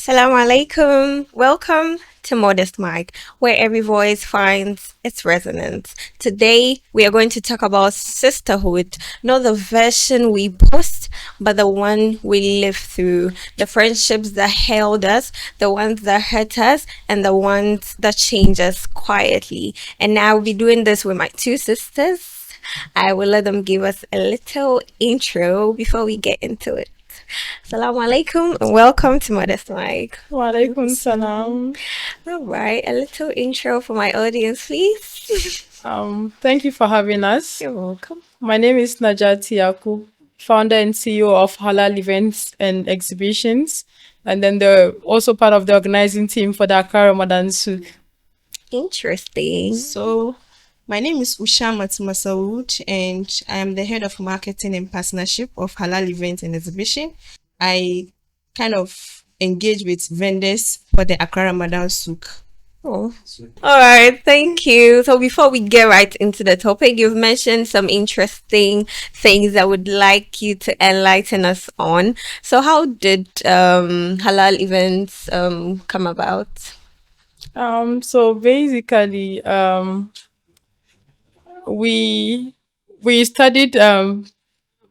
Assalamu alaikum. Welcome to Modest Mic, where every voice finds its resonance. Today, we are going to talk about sisterhood, not the version we post, but the one we live through. The friendships that held us, the ones that hurt us, and the ones that change us quietly. And now I'll be doing this with my two sisters. I will let them give us a little intro before we get into it. Assalamu alaikum and welcome to Modest Mic. Walaikum salam. All right, a little intro for my audience, please. Thank you for having us. You're welcome. My name is Najati Yakub, founder and CEO of Halal Events and Exhibitions, and then they're also part of the organizing team for the Accra Ramadan Souk. Interesting. So, my name is Usha Masaud, and I am the head of marketing and partnership of Halal Events and Exhibition. I kind of engage with vendors for the Accra Ramadan Souk. Oh. All right, thank you. So before we get right into the topic, you've mentioned some interesting things I would like you to enlighten us on. So how did halal events come about? So basically, we studied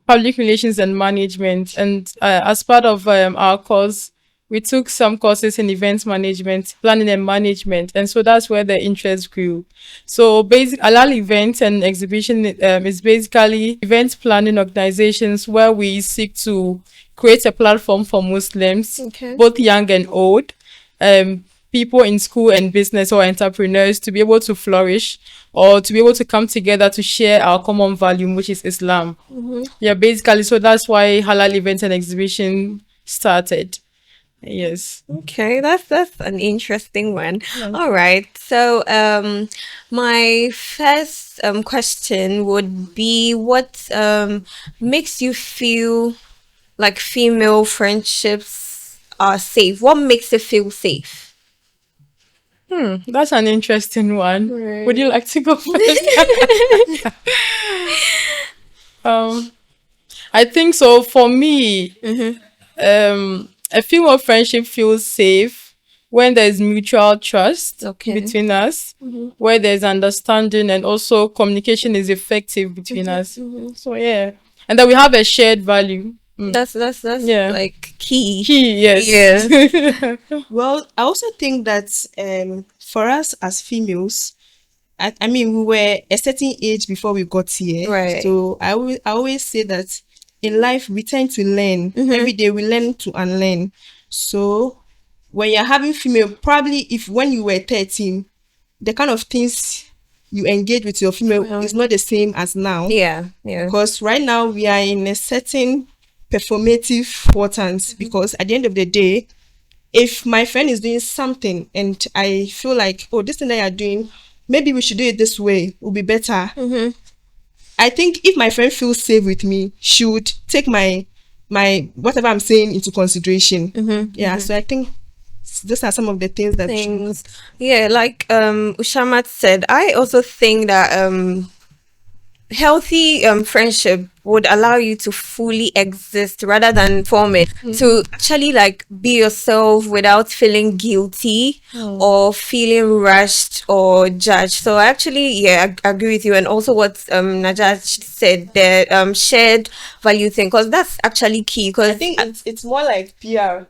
public relations and management, and as part of our course, we took some courses in events management, planning and management, and so that's where the interest grew. So basic Alal events and exhibition is basically event planning organizations where we seek to create a platform for Muslims, Okay. both young and old, people in school and business or entrepreneurs to be able to flourish or to be able to come together to share our common value, which is Islam. Yeah, basically, so that's why Halal events and exhibition started. Yes. Okay, that's an interesting one. All right. So my first question would be what makes you feel like female friendships are safe? What makes it feel safe? That's an interesting one. Right. Would you like to go first? I think so. For me, a female friendship feels safe when there's mutual trust Okay. between us, where there's understanding and also communication is effective between us. So yeah, and that we have a shared value. That's Yeah. like key. Key, yes. Yes. Well, I also think that for us as females, I mean, we were a certain age before we got here. Right. So I always say that in life we tend to learn. Every day we learn to unlearn. So when you're having female, probably if when you were 13, the kind of things you engage with your female is not the same as now. Yeah. Yeah. Because right now we are in a certain performative waters. Because at the end of the day, if my friend is doing something and I feel like, oh, this thing that you're doing, maybe we should do it this way, will be better. I think if my friend feels safe with me, she would take my whatever I'm saying into consideration. Yeah, so I think those are some of the things that Things. Yeah, like Ushamat said, I also think that healthy friendship would allow you to fully exist rather than form it, to actually like be yourself without feeling guilty or feeling rushed or judged. So actually, yeah, I agree with you. And also what Najat said, the shared value thing, because that's actually key. Because I think it's more like PR.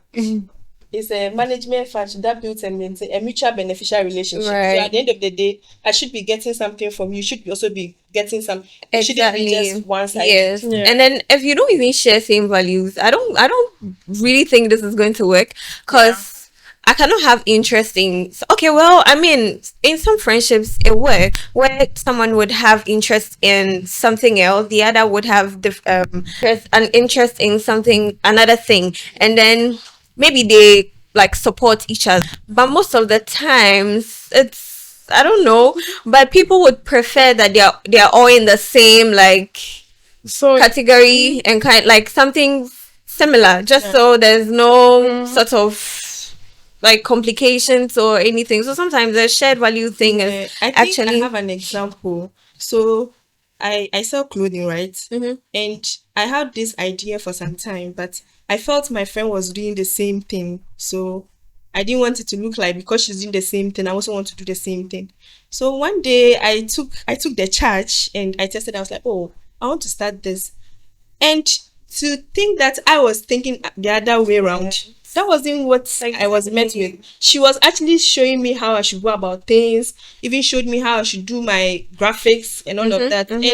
It's a management function that builds and maintains a mutual beneficial relationship. Right. So at the end of the day, I should be getting something from you. You should also be getting some. It shouldn't be just one side. Yes. Yeah. And then if you don't even share same values, I don't really think this is going to work, because I cannot have interest in, okay, well, I mean, in some friendships it works where someone would have interest in something else, the other would have an interest in something, another thing, and then maybe they like support each other. But most of the times it's, I don't know, but people would prefer that they're all in the same like So category and kind like something similar, just so there's no sort of like complications or anything. So sometimes the shared value thing is I think actually I have an example. So I sell clothing, right? And I had this idea for some time, but I felt my friend was doing the same thing. So I didn't want it to look like because she's doing the same thing, I also want to do the same thing. So one day I took the charge and I tested. I was like, oh, I want to start this. And to think that I was thinking the other way around, that wasn't what I was met with. She was actually showing me how I should go about things, even showed me how I should do my graphics and all of that. And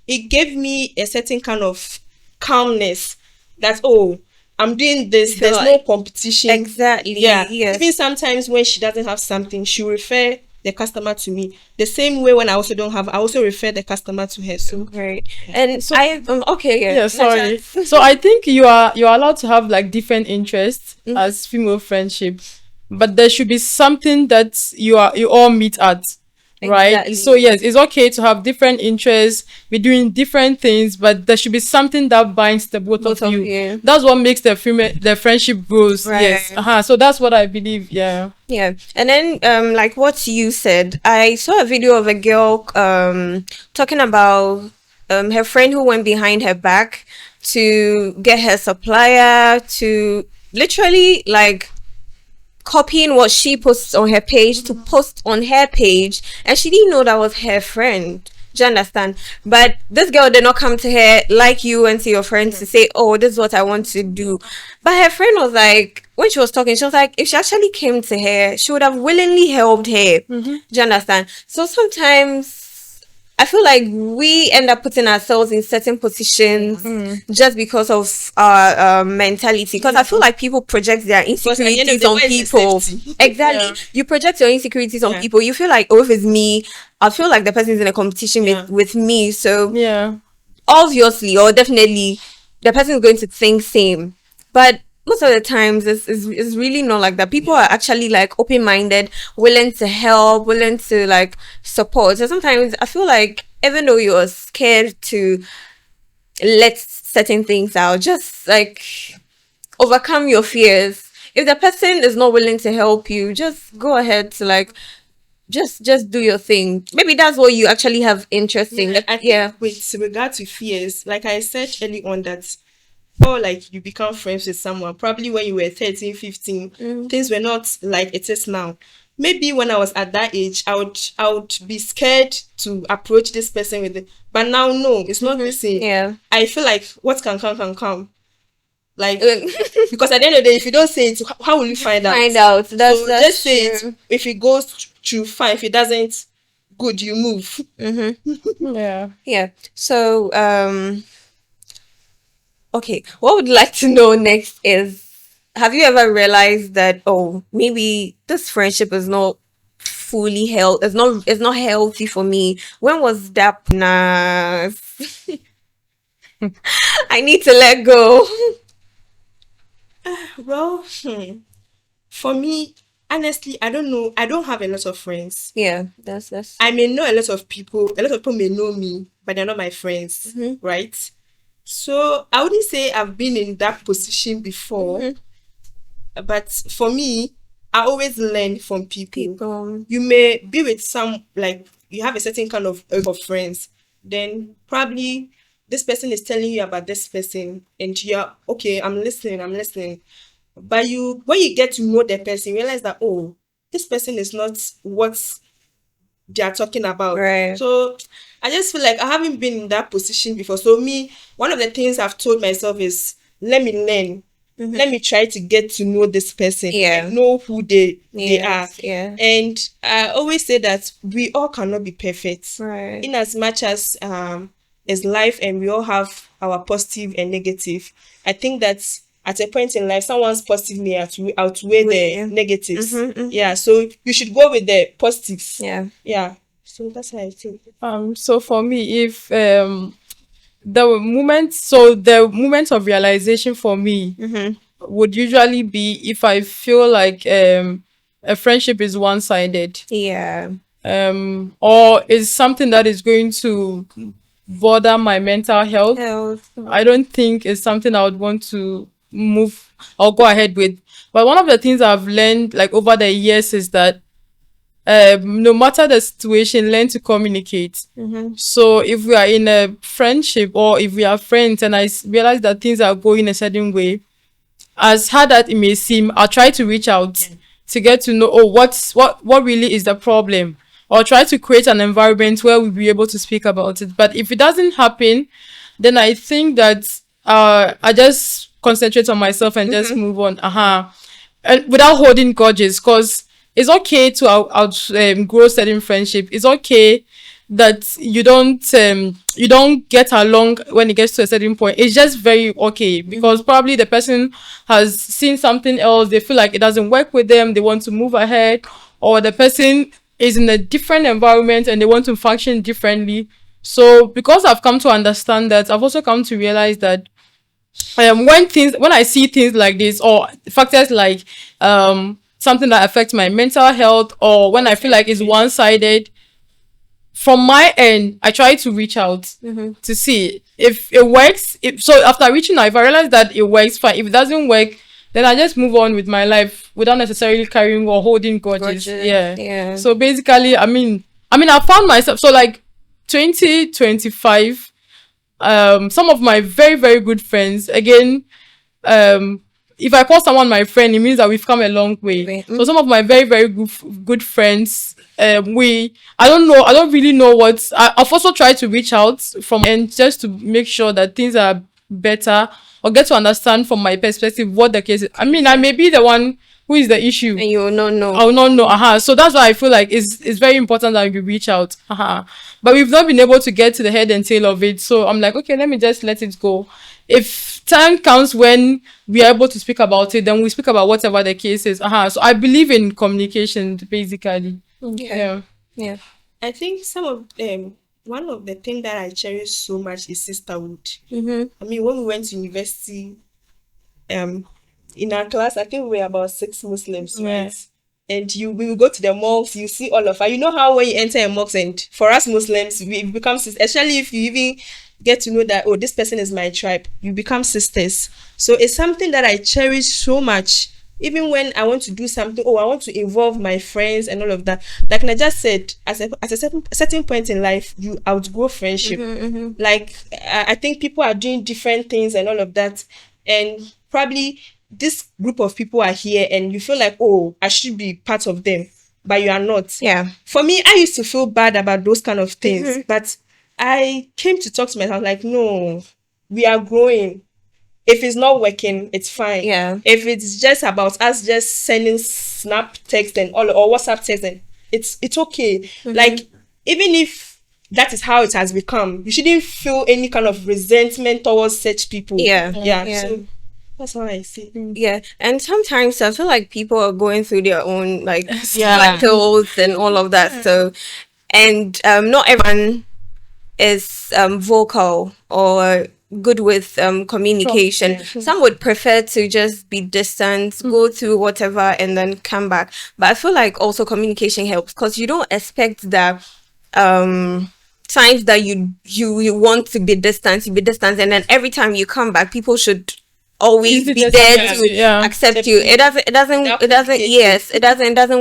it gave me a certain kind of calmness that, oh, I'm doing this, Feel there's no like- competition. Exactly. Yeah. Yes. Even sometimes when she doesn't have something, she refer the customer to me. The same way when I also don't have, I also refer the customer to her. So Right. And I okay, yeah. Yeah, sorry. So I think you're allowed to have like different interests as female friendship, but there should be something that you all meet at, right? Exactly. So yes, it's okay to have different interests, be doing different things, but there should be something that binds the both Both of of you. you. That's what makes the friendship grows. Yes. Right. So that's what I believe. Yeah. Yeah. And then like what you said, I saw a video of a girl talking about her friend who went behind her back to get her supplier to literally like copying what she posts on her page to post on her page, and she didn't know that was her friend. Do you understand? But this girl did not come to her like you and to your friends to say, oh, this is what I want to do. But her friend was like, when she was talking, she was like, if she actually came to her, she would have willingly helped her. Do you understand? So sometimes I feel like we end up putting ourselves in certain positions just because of our mentality. Because I feel like people project their because at the end of insecurities the on day, it's people. safety. Exactly. Yeah. You project your insecurities on Yeah. people. You feel like, oh, if it's me, I feel like the person's in a competition Yeah. with me. So Yeah. obviously or definitely the person is going to think same. But most of the times it's really not like that. People are actually like open-minded, willing to help, willing to like support. So sometimes I feel like even though you're scared to let certain things out, just like overcome your fears. If the person is not willing to help you, just go ahead to like just do your thing. Maybe that's what you actually have interest in. I think Yeah. with regard to fears, like I said early on, that or like you become friends with someone probably when you were 13, 15, things were not like it is now. Maybe when I was at that age, I would be scared to approach this person with it. But now no, it's not the same. Yeah. I feel like what can come can come. Like because at the end of the day, if you don't say it, how will you find out? Find out. That's So that's just say true. it. If it goes through, fine. If it doesn't, good, you move. Yeah. Yeah. So okay, what would like to know next is, have you ever realized that, oh, maybe this friendship is not fully health, it's not healthy for me? When was that nah, I need to let go? Well, for me, honestly, I don't know. I don't have a lot of friends. Yeah, that's I may know a lot of people. A lot of people may know me, but they're not my friends, right? So I wouldn't say I've been in that position before. But for me, I always learn from people. people. You may be with some, like you have a certain kind of friends, then probably this person is telling you about this person and you're okay, I'm listening. But you when you get to know the person, you realize that, oh, this person is not what they are talking about. Right. So I just feel like I haven't been in that position before. So me, one of the things I've told myself is, let me learn. Let me try to get to know this person. Yeah. And know who they are. Yes, yeah. And I always say that we all cannot be perfect. Right. In as much as is life and we all have our positive and negative. I think that at a point in life, someone's positive may outweigh the negatives. Yeah, so you should go with the positives. Yeah. Yeah. So that's how I think. So for me, if the moment of realization for me would usually be if I feel like a friendship is one-sided, Yeah. or is something that is going to bother my mental health. Health. I don't think it's something I would want to move or go ahead with. But one of the things I've learned like over the years is that no matter the situation, learn to communicate. So if we are in a friendship or if we are friends and I realize that things are going a certain way, as hard as it may seem, I'll try to reach out to get to know, what really is the problem, or try to create an environment where we'll be able to speak about it. But if it doesn't happen, then I think that I just concentrate on myself and just move on. And without holding grudges, because it's okay to grow certain friendship. It's okay that you don't get along when it gets to a certain point. It's just very okay, because probably the person has seen something else, they feel like it doesn't work with them, they want to move ahead, or the person is in a different environment and they want to function differently. So because I've come to understand that, I've also come to realize that when I see things like this, or factors like something that affects my mental health, or when I feel like it's one-sided, from my end, I try to reach out to see if it works. So after reaching out, if I realize that it works, fine. If it doesn't work, then I just move on with my life without necessarily carrying or holding grudges. Yeah. So basically, I mean, I found myself, so like 2025, some of my very, very good friends, again, if I call someone my friend, it means that we've come a long way. So some of my very, very good friends, I don't really know I've also tried to reach out from and just to make sure that things are better, or get to understand from my perspective what the case is. I mean, I may be the one who is the issue, and you will not know. I will not know. So that's why I feel like it's very important that you reach out. But we've not been able to get to the head and tail of it. So I'm like, okay, let me just let it go. If time comes when we are able to speak about it, then we speak about whatever the case is. So I believe in communication, basically. Okay. Yeah. I think one of the things that I cherish so much is sisterhood. I mean, when we went to university, in our class, I think we were about 6 Muslims, right? And we will go to the mosques, you see all of us. You know how when you enter a mosque, and for us Muslims, we become sisters, especially if you even get to know that, oh, this person is my tribe, you become sisters. So it's something that I cherish so much. Even when I want to do something, I want to involve my friends and all of that. Like I just said, at a certain point in life, you outgrow friendship. Like I think people are doing different things and all of that. And probably this group of people are here and you feel like, oh, I should be part of them, but you are not. Yeah. For me, I used to feel bad about those kind of things, but I came to talk to myself like, no, we are growing. If it's not working, it's fine. Yeah. If it's just about us just sending snap text and all, or WhatsApp text, and it's okay. Like, even if that is how it has become, you shouldn't feel any kind of resentment towards such people. Yeah. So that's how I see. Yeah. And sometimes I feel like people are going through their own battles and all of that. So, and not everyone is vocal or good with communication. Some would prefer to just be distant, go through whatever and then come back. But I feel like also communication helps, because you don't expect that times that you want to be distant, and then every time you come back, people should always be there to accept you. It doesn't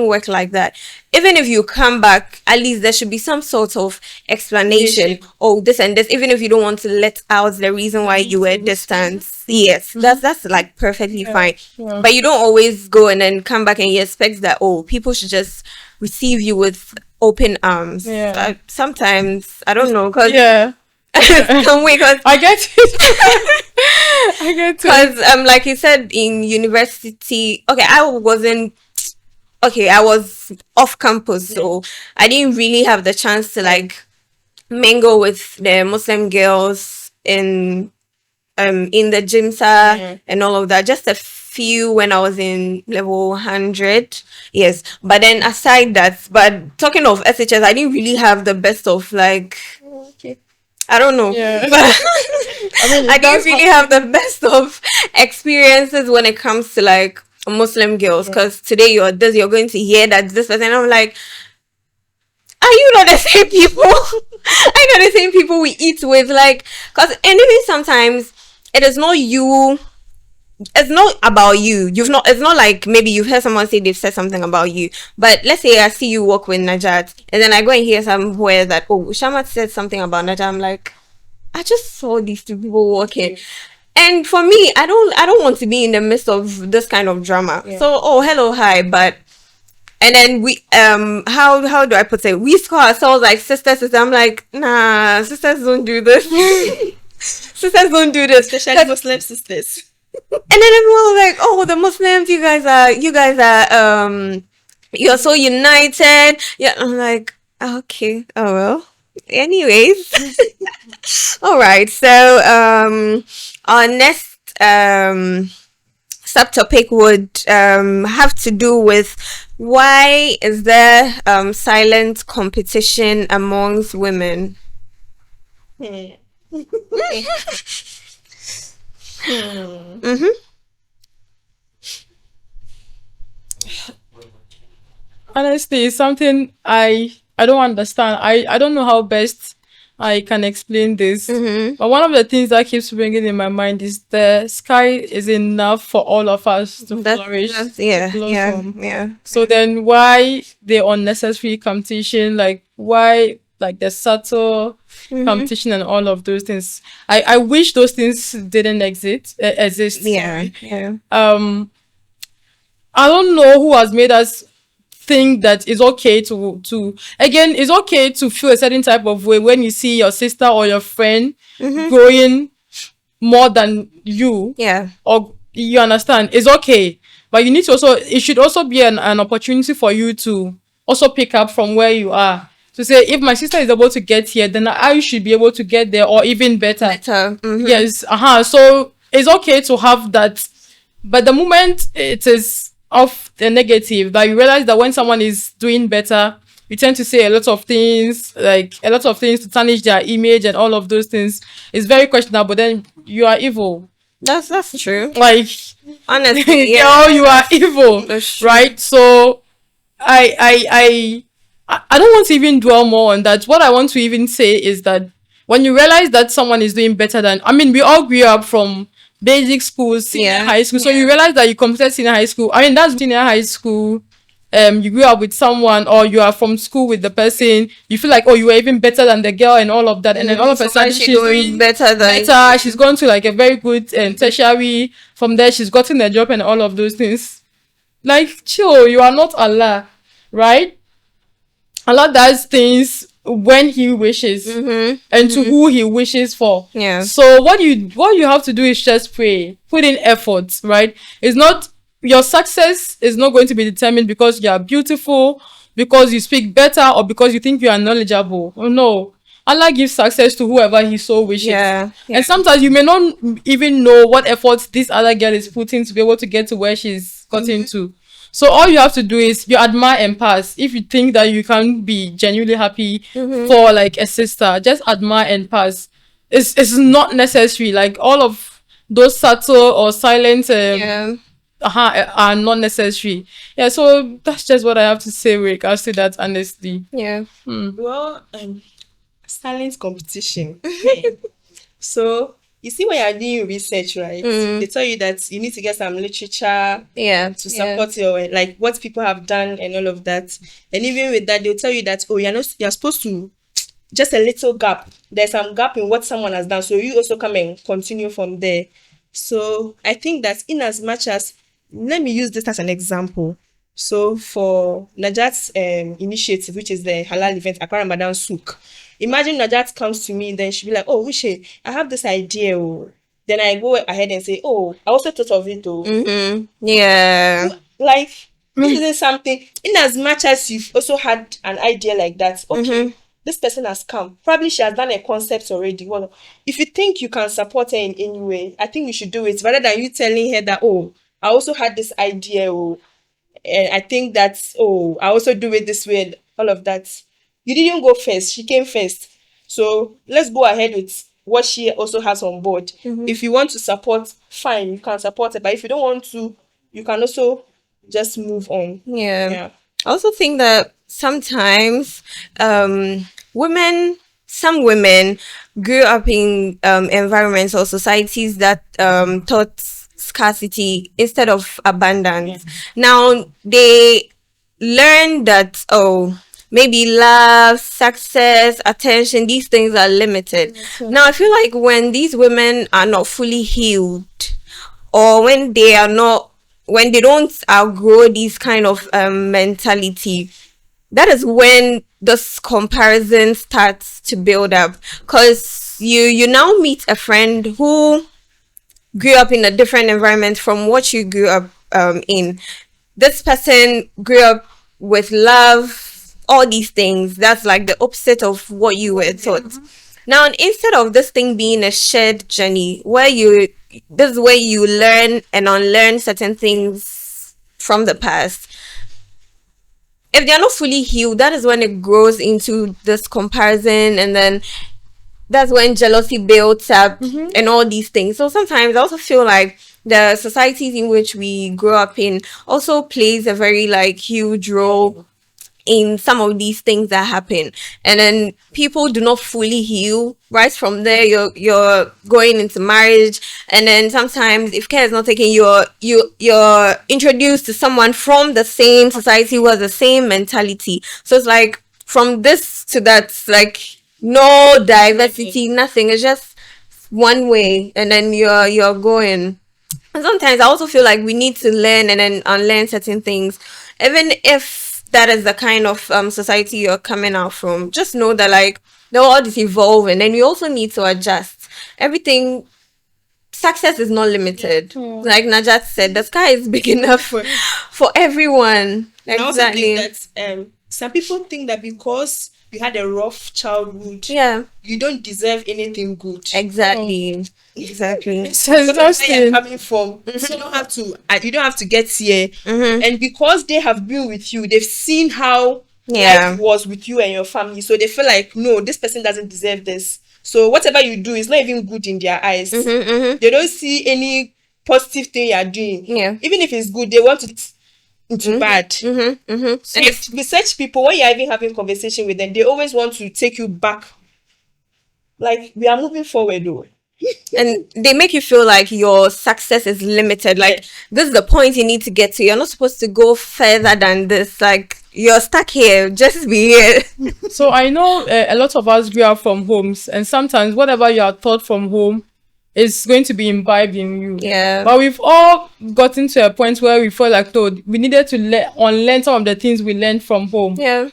work like that. Even if you come back, at least there should be some sort of explanation. Oh, this and this. Even if you don't want to let out the reason why you were distant, that's like perfectly fine. But you don't always go and then come back and you expect that, oh, people should just receive you with open arms. Sometimes I don't know, because I get it. I get it. Because like you said, in university, I was off campus, so I didn't really have the chance to like mingle with the Muslim girls in the gymsa and all of that. Just a few when I was in level 100. Yes. But then aside that, but talking of SHS, I didn't really have the best of like I don't know. I didn't really have the best of experiences when it comes to like Muslim girls, because today you're going to hear that this person, and I'm like, are you not the same people? Are you not the same people we eat with? Like, because and even sometimes it is not you. It's not about you. It's not like maybe you've heard someone say they've said something about you. But let's say I see you walk with Najat, and then I go and hear somewhere that, oh, Shamat said something about Najat. I'm like, I just saw these two people walking. And for me, I don't want to be in the midst of this kind of drama. So, oh, hello, hi. But And then we how do I put it? We call ourselves like sisters. I'm like, nah, sisters don't do this. Sisters don't do this. Especially Muslim sisters. And then everyone was like, "Oh, the Muslims, you guys are, you're so united." Yeah, I'm like, okay, oh well. Anyways, all right. So, our next subtopic would have to do with why is there silent competition amongst women? Hmm. Mm-hmm. Honestly, it's something I don't understand. I don't know how best I can explain this. Mm-hmm. But one of the things that keeps ringing in my mind is the sky is enough for all of us to flourish, Yeah, to yeah, blossom. yeah. So then why the unnecessary competition? Like why like the subtle Mm-hmm. competition and all of those things? I wish those things didn't exist. Yeah, Sorry. yeah. I don't know who has made us think that it's okay to again it's okay to feel a certain type of way when you see your sister or your friend Mm-hmm. growing more than you, Yeah. or you understand, it's okay, but you need to also, it should also be an opportunity for you to also pick up from where you are, to say if my sister is able to get here, then I should be able to get there or even better. Better. Mm-hmm. Yes, so it's okay to have that, but the moment it is of the negative, that you realize that when someone is doing better, you tend to say a lot of things, like a lot of things to tarnish their image and all of those things. It's very questionable. Then you are evil. That's true. Like, Honestly, girl, yeah. you are evil, That's true. right? So I don't want to even dwell more on that. What I want to even say is that when you realize that someone is doing better than, I mean, we all grew up from basic school, senior Yeah. high school. So you realize that you completed senior high school. I mean, that's senior high school. You grew up with someone, or you are from school with the person. You feel like, oh, you were even better than the girl and all of that. And then all of a sudden, she's doing better than better. She's gone to like a very good tertiary. From there, she's gotten a job and all of those things. Like, chill, you are not Allah, right? Allah does things when He wishes, and to who He wishes for. Yeah. So what you have to do is just pray, put in effort, right? It's not, your success is not going to be determined because you are beautiful, because you speak better, or because you think you are knowledgeable. Oh no. Allah gives success to whoever He so wishes. Yeah. And sometimes you may not even know what efforts this other girl is putting to be able to get to where she's gotten to. So all you have to do is you admire and pass. If you think that you can be genuinely happy for like a sister, just admire and pass. It's not necessary. Like all of those subtle or silent Yeah. are not necessary. Yeah, so that's just what I have to say with regards to that, honestly. Yeah. Well, silent competition. So you see when you're doing research, right? They tell you that you need to get some literature Yeah. to support your, like, what people have done and all of that. And even with that, they'll tell you that, oh, you're supposed to, just a little gap. There's some gap in what someone has done, so you also come and continue from there. So I think that in as much as, let me use this as an example. So for Najat's initiative, which is the halal event, Akbar Ramadan Souk, imagine Najat comes to me, then she'll be like, oh, Wishe, I have this idea. Oh. Then I go ahead and say, oh, I also thought of it. Oh. Yeah. Like, this isn't something, in as much as you've also had an idea like that, okay, this person has come. Probably she has done a concept already. Well, if you think you can support her in any way, I think you should do it rather than you telling her that, oh, I also had this idea. Oh, and I think that, oh, I also do it this way and all of that. You didn't go first. She came first. So let's go ahead with what she also has on board. If you want to support, fine, you can support it. But if you don't want to, you can also just move on. Yeah. I also think that sometimes some women grew up in environments or societies that taught scarcity instead of abundance. Now they learn that, oh, maybe love, success, attention, these things are limited. Now I feel like when these women are not fully healed, or when they are not when they don't outgrow these kind of mentality, that is when this comparison starts to build up, because you now meet a friend who grew up in a different environment from what you grew up in. This person grew up with love, all these things. That's like the opposite of what you were taught. Now, instead of this thing being a shared journey where this is where you learn and unlearn certain things from the past. If they're not fully healed, that is when it grows into this comparison, and then that's when jealousy builds up and all these things. So sometimes I also feel like the societies in which we grow up in also plays a very like huge role in some of these things that happen, and then people do not fully heal. Right from there, you're going into marriage, and then sometimes if care is not taken, you're introduced to someone from the same society who has the same mentality. So it's like from this to that, like no diversity, nothing. It's just one way, and then you're going. And sometimes I also feel like we need to learn and then unlearn certain things, even if that is the kind of society you're coming out from. Just know that like the world is evolving, and we also need to adjust. Everything, success is not limited. Like Najat said, the sky is big enough for everyone. And I also Exactly. think that some people think that because you had a rough childhood, Yeah. you don't deserve anything good. Exactly. Exactly. So Because of where you're exhausting. coming from, you don't have to get here. And because they have been with you, they've seen how Yeah. life was with you and your family, so they feel like, no, this person doesn't deserve this. So whatever you do is not even good in their eyes. They don't see any positive thing you are doing. Yeah. Even if it's good, they want it into bad. And with such people, when you're even having conversation with them, they always want to take you back. Like, we are moving forward though. And they make you feel like your success is limited. Like this is the point you need to get to. You're not supposed to go further than this. Like you're stuck here. Just be here. So I know a lot of us grew up from homes, and sometimes whatever you are taught from home is going to be imbibed in you. Yeah. But we've all gotten to a point where we feel like, no, we needed to unlearn some of the things we learned from home Yeah.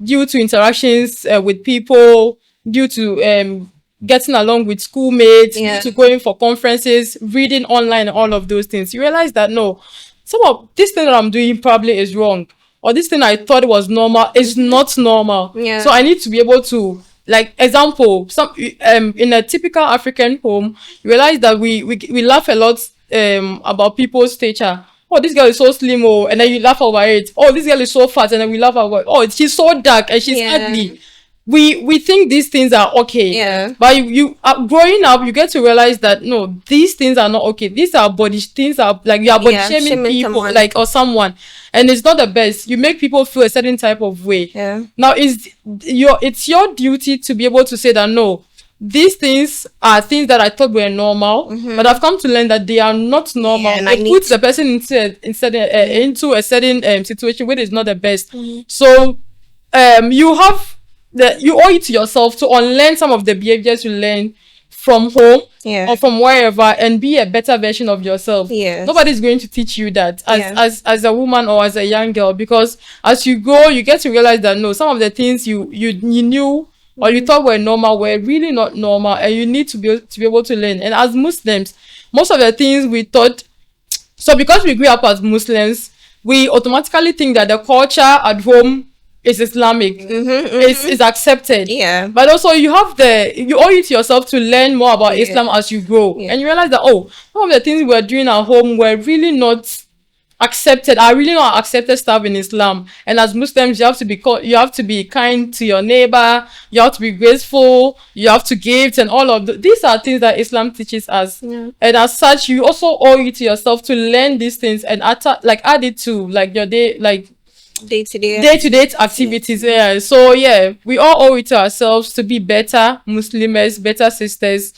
due to interactions with people, due to getting along with schoolmates, Yeah. due to going for conferences, reading online, and all of those things. You realize that no, some of this thing that I'm doing probably is wrong, or this thing I thought was normal is not normal. Yeah. So I need to be able to, like, example, some in a typical African home, you realize that we laugh a lot about people's stature. Oh, this girl is so slim, oh, and then you laugh over it. Oh, this girl is so fat, and then we laugh over it. Oh, she's so dark and she's Yeah. ugly. We think these things are okay. Yeah. But you growing up, you get to realize that no, these things are not okay. These are body things are like you are body Yeah, shaming shaming people, someone. like, or someone, and it's not the best. You make people feel a certain type of way. Yeah. Now it's your duty to be able to say that no, these things are things that I thought were normal, but I've come to learn that they are not normal. Yeah, and I It need puts the person into a certain situation where it's not the best. So you owe it to yourself to unlearn some of the behaviors you learn from home Yeah. or from wherever, and be a better version of yourself. Yes. Nobody's going to teach you that Yeah. as a woman or as a young girl, because as you go, you get to realize that no, some of the things you knew or you thought were normal were really not normal, and you need to be able to learn. And as Muslims, most of the things we thought, so because we grew up as Muslims, we automatically think that the culture at home is Islamic. It's accepted. Yeah. But also you owe it to yourself to learn more about Yeah. Islam as you grow. Yeah. And you realize that some of the things we were doing at home were really not accepted, are really not accepted stuff in Islam. And as Muslims, you have to be kind to your neighbor, you have to be graceful, you have to give, and all of these are things that Islam teaches us. Yeah. And as such, you also owe it to yourself to learn these things and add it to like your day-to-day activities. Yeah. So yeah, we all owe it to ourselves to be better Muslims, better sisters,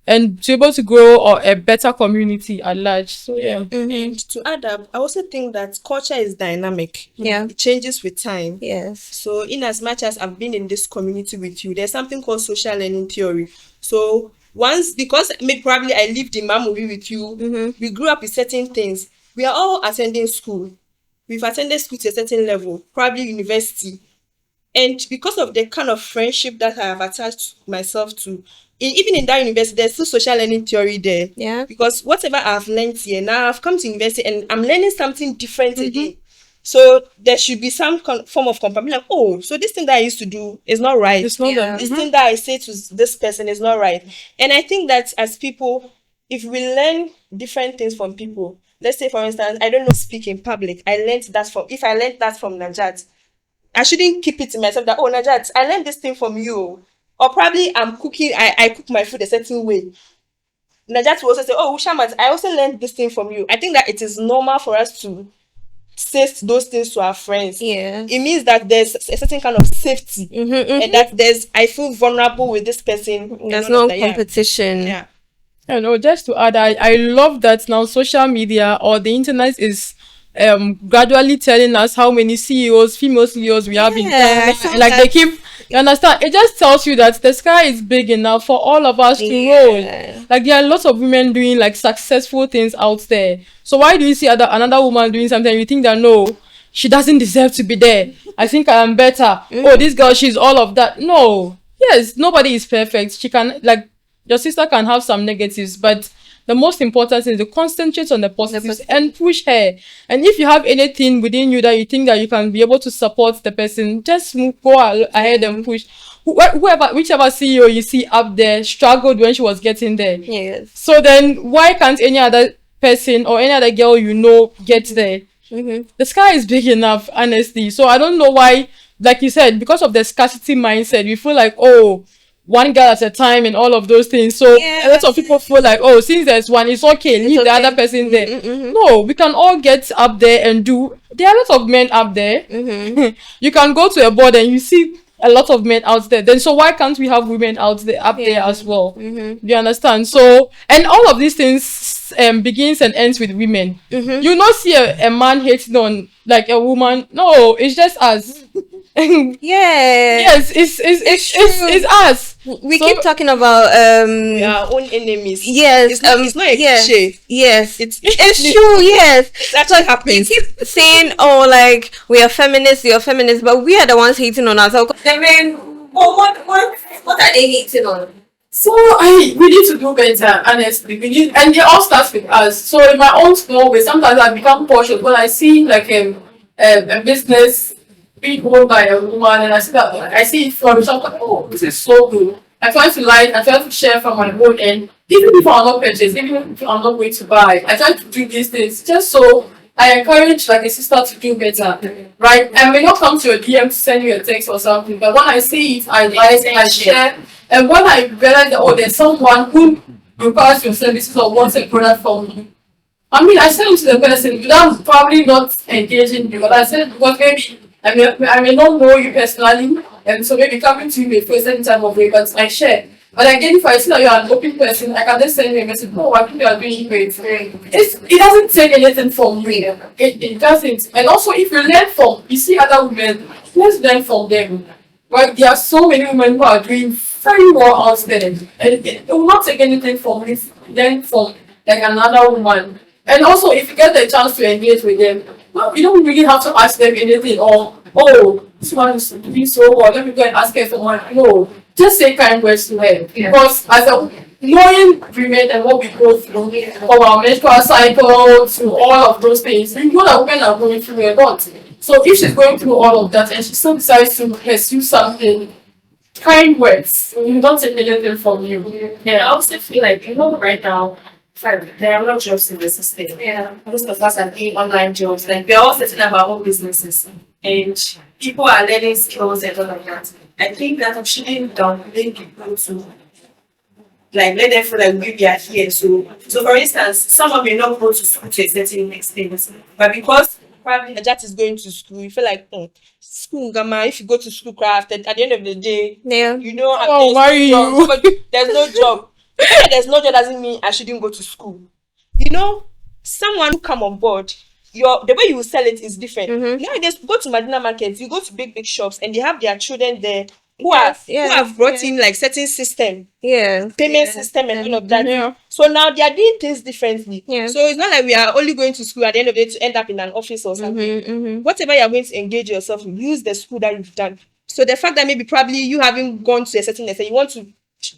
and to be able to grow or a better community at large. So yeah. And to add up, I also think that culture is dynamic. Yeah. It changes with time. Yes. So in as much as I've been in this community with you, there's something called social learning theory. So because maybe probably I lived in Mamobi with you, we grew up with certain things. we are all attending school. We've attended school to a certain level, probably university. And because of the kind of friendship that I have attached myself to, even in that university, there's still social learning theory there. Yeah. Because whatever I've learned here, now I've come to university and I'm learning something different again. So there should be some form of comparison. Like, oh, so this thing that I used to do is not right. It's not Yeah. This thing that I say to this person is not right. And I think that as people, if we learn different things from people, let's say for instance, I don't know speak in public. If I learned that from Najat, I shouldn't keep it to myself that, oh, Najat, I learned this thing from you. Or probably I'm cooking, I cook my food a certain way. Najat will also say, oh, Shamat, I also learned this thing from you. I think that it is normal for us to say those things to our friends. Yeah. It means that there's a certain kind of safety. And that I feel vulnerable with this person. There's no competition. Yeah. You know, just to add, I love that now social media or the internet is gradually telling us how many CEOs, female CEOs we have in Yeah, I Ghana. saw Like that. they keep, you understand? It just tells you that the sky is big enough for all of us to Yeah. roll. Like there are lots of women doing like successful things out there. So why do you see another woman doing something and you think that no, she doesn't deserve to be there? I think I am better. Oh, this girl, she's all of that. No. Yes, nobody is perfect. She can, like, your sister can have some negatives, but the most important thing is to concentrate on the positives and push her. And if you have anything within you that you think that you can be able to support the person, just go ahead and push. Whichever CEO you see up there struggled when she was getting there. Yes. So then why can't any other person or any other girl you know get there? The sky is big enough, honestly. So I don't know why, like you said, because of the scarcity mindset, we feel like, oh, one girl at a time and all of those things. So a lot of people feel like, oh, since there's one, it's okay, leave the other person there. No, we can all get up there and do. There are lots of men up there. You can go to a board and you see a lot of men out there. Then so why can't we have women out there up there as well? Do you understand? So, and all of these things begins and ends with women. You not see a man hating on like a woman. No, it's just us. Yes, it's us. We keep talking about our own enemies. Yes, it's not a cliche. Yes, It's true. Yes, it actually we happens. keep saying, "Oh, like we are feminists, you're feminists," but we are the ones hating on ourselves. I mean, what are they hating on? So we need to do better, honestly. We need, and it all starts with us. So in my own small way, sometimes I become cautious when I see like a business being owned by a woman, and I see that I see it from something. Oh, this is so good. I try to like, I try to share from my own end, even if I'm not purchased, even if I'm not going to buy. I try to do these things just so I encourage like a sister to do better, right? I may not come to your DM to send you a text or something, but when I see it, I like, I share. And when I realize that, oh, there's someone who requires your services or wants a product from you, I mean, I send it to the person without probably not engaging you, but I said, because maybe I may not know you personally, and so maybe coming to you may feel a certain type of way, but I share. But again, if I see that you're an open person, I can just send you a message, oh, I think you are doing great. It doesn't take anything from me. It doesn't. And also, if you learn from, you see other women, let's learn from them. Right? There are so many women who are doing very well out there. And it will not take anything from me, learn from like another woman. And also, if you get the chance to engage with them, well, you don't really have to ask them anything or, oh, this one is doing so well, let me go and ask her for one. No, just say kind words to her. Because as a knowing women and what we go through, from our menstrual cycle to all of those things, we know that women are going through a lot. So if she's going through all of that and she still decides to pursue something, kind words, you don't take anything from you. Yeah, I also feel like, right now, there are no jobs in the system. Yeah. Most of us are doing online jobs. Like, we're all setting up our own businesses. And people are learning skills and all of that. I think that we shouldn't downplay people to, like, let them feel like we are here. So for instance, someone may not go to school to a certain extent. But because Probably that is going to school, you feel like, school, Gamma, if you go to school craft, at the end of the day, you know, Oh, marry you. there's no job. There's no job doesn't mean I shouldn't go to school. You know, someone who come on board, the way you will sell it is different. Nowadays, go to Madina markets, you go to big shops, and they have their children there who have brought in like certain system, Yeah. payment system and all of that. Yeah. So now they are doing things differently. Yeah. So it's not like we are only going to school at the end of the day to end up in an office or something. Whatever you are going to engage yourself in, use the school that you've done. So the fact that maybe probably you haven't gone to a certain extent, you want to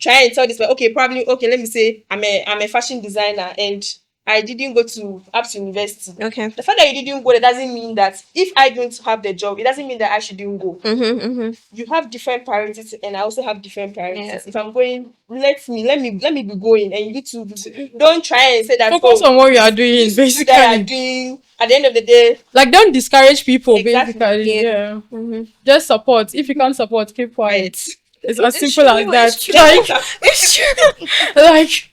try and tell this, but okay, probably okay, let me say I'm a fashion designer and I didn't go to Apps University. Okay. The fact that you didn't go there doesn't mean that if I don't have the job, it doesn't mean that I shouldn't go. You have different priorities and I also have different priorities. Yeah. If I'm going, let me be going, and you need to don't try and say that Focus on what you are doing, this that basically. you are doing at the end of the day. Like, don't discourage people, Exactly. basically. Yeah. Yeah. Just support. If you can't support, keep quiet. Right. It's as simple as true, that. it's true. Like, It's true. like,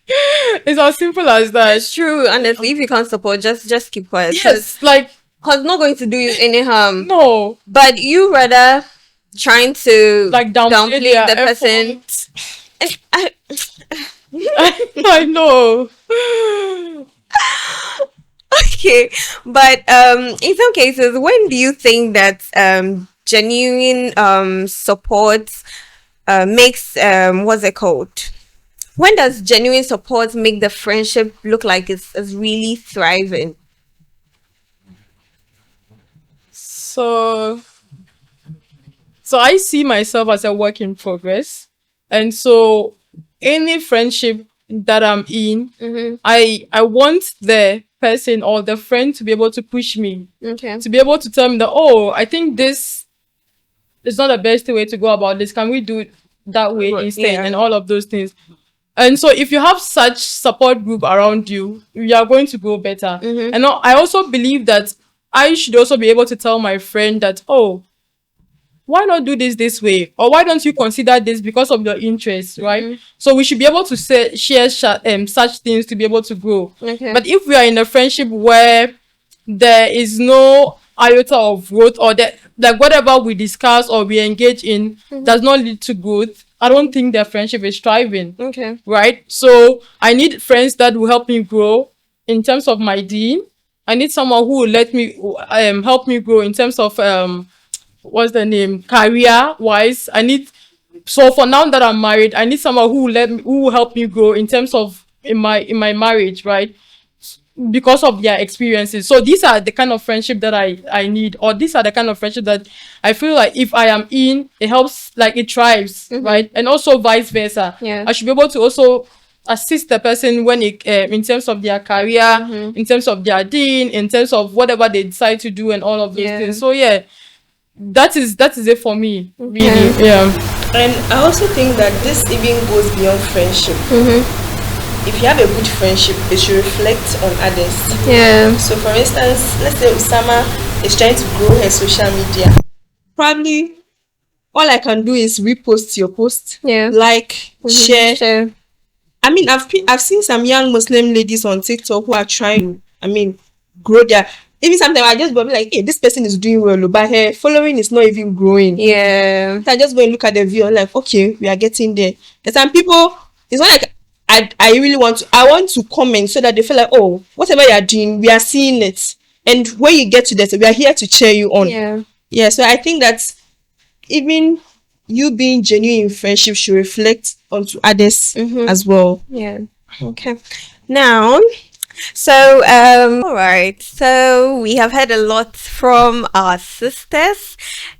it's as simple as that. It's true. Honestly, if you can't support, just keep quiet. Yes, like, Cause not going to do you any harm. no, But you rather trying to like downplay their the person. effort. I, I know. okay, but in some cases, when do you think that genuine support makes what's it called? When does genuine support make the friendship look like it's really thriving? So, so I see myself as a work in progress, and so any friendship that I'm in, I want the person or the friend to be able to push me, Okay. to be able to tell me that, oh, I think this is not the best way to go about this. Can we do it that way instead? Yeah. And all of those things. And so if you have such support group around you, you are going to grow better. And I also believe that I should also be able to tell my friend that, oh, why not do this way? Or why don't you consider this because of your interests, right? So we should be able to share such things to be able to grow. Okay. But if we are in a friendship where there is no iota of growth, or that like whatever we discuss or we engage in does not lead to growth, I don't think the friendship is thriving. Okay. Right? So I need friends that will help me grow in terms of my deen. I need someone who will let me help me grow in terms of what's the name, career wise. So for now that I'm married, I need someone who will help me grow in terms of in my marriage, right? Because of their experiences. So these are the kind of friendship that I need, or these are the kind of friendship that I feel like if I am in, it helps, like it thrives, right? And also vice versa. Yeah. I should be able to also assist the person when it in terms of their career, in terms of their deen, in terms of whatever they decide to do and all of those things. So yeah, that is it for me, really. Yeah. And I also think that this even goes beyond friendship. If you have a good friendship, it should reflect on others. Yeah. So for instance, let's say Usama is trying to grow her social media. Probably all I can do is repost your post, Yeah. like, share. Sure. I mean, I've seen some young Muslim ladies on TikTok who are trying, grow their. Even sometimes I just go be like, hey, this person is doing well, but her following is not even growing. Yeah. So I just go and look at the view. I'm like, okay, we are getting there. And some people, it's not like I really want to comment so that they feel like, oh, whatever you are doing, we are seeing it. And when you get to that, we are here to cheer you on. Yeah. Yeah, so I think that even you being genuine in friendship should reflect onto others as well. Yeah. Okay. Now, so all right. So we have heard a lot from our sisters.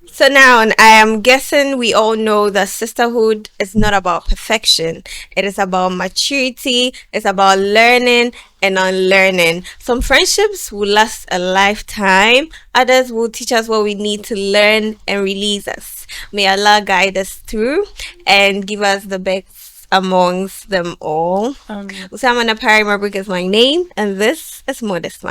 So now I am guessing we all know that sisterhood is not about perfection. It is about maturity. It's about learning and unlearning. Some friendships will last a lifetime. Others will teach us what we need to learn and release us. May Allah guide us through and give us the best amongst them all. Usama Napari Mabrik is my name, and this is Modest Man.